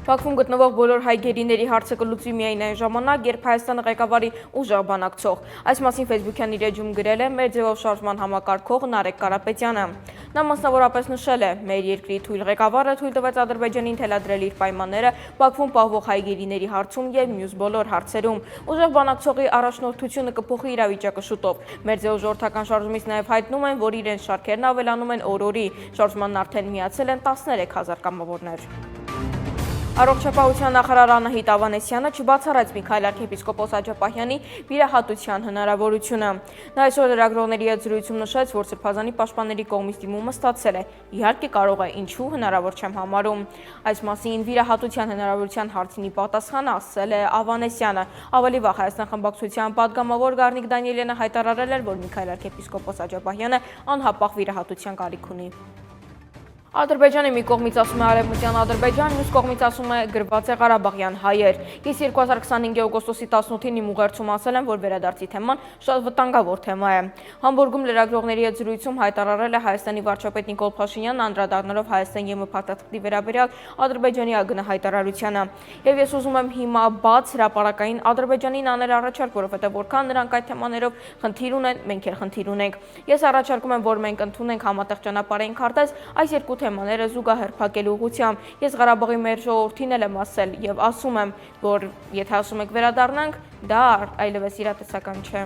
Բաքվում գտնվող բոլոր հայ գերիների հարցը կլուծվի միայն այն ժամանակ, երբ Հայաստանը ղեկավարի ուժեղ բանակցող։ Այս մասին Facebook-յան իր էջում գրել է մեր ձևով շարժման համակարգող Նարեկ Կարապետյանը։ Նա մասնավորապես նշել է, մեր երկրի թույլ ղեկավարը թույլ տվեց Ադրբեջանին թելադրել իր պայմանները Բաքվում պահվող հայ գերիների հարցում եւ մյուս բոլոր հարցերում։ Ուժեղ բանակցողի առաջնորդությունը կփոխի իրավիճակը շուտով։ Մեր ձևով ժողովրդական շարժումից նաեւ հայտնում են, որ իրենց շարքերն ավելանում են օր-օրի։ Շարժմանն արդեն միացել են 13,000 կամավորներ։ Առողջապահության նախարար Անահիտ Ավանեսյանը չբացառեց Միքայել arczepiskopos Աջապահյանի վիրահատության հնարավորությունը։ Նա այսօր լրագրողների հետ զրույցում նշեց, որ Սրբազանի պաշտպանների կողմից դիմումը ստացել է։ Իհարկե կարող է, ինչու հնարավոր չեմ համարում։ Այս մասին վիրահատության հնարավորության հարցինի պատասխանը ասել է Ավանեսյանը։ Ավելի վաղ Հայաստան խմբակցության պատգամավոր Գառնիկ Դանիելյանը հայտարարել էր, որ Միքայել arczepiskopos Աջապահյանը անհապաղ վիրահատության կարիք ունի։ Ադրբեջանի մի կողմից ասում է Արևմտյան Ադրբեջան, մյուս կողմից ասում է գրված է Ղարաբաղյան հայեր։ Ես 2025 օգոստոսի 18-ին իմ ուղերձում ասել եմ, որ վերադարձի թեման շատ վտանգավոր թեմա է։ Համբուրգում լրագրողների հետ զրույցում հայտարարել է Հայաստանի վարչապետ Նիկոլ Փաշինյանն, անդրադառնալով Հայաստան-ԵՄ փաստաթղթի վերաբերյալ Ադրբեջանի ակնհայտարարությանը։ Եվ ես ուզում եմ հիմա բաց հրապարակային Ադրբեջանին անել առաջարկ, որովհետև որքան նրանք այդ թեմաներով խնդիր ունեն, մենք էլ խնդիր ունենք։ Ես առաջարկում եմ, որ մենք ընդունենք համատեղ ճանապարհային քարտեզ այս երկու թեմաները զուգահեռ փակելու ուղղությամբ։ Ես Ղարաբաղի մեր ժողովրդին էլ եմ ասել եւ ասում եմ, որ եթե ասում եք վերադառնանք, դա այլևս իրատեսական չէ։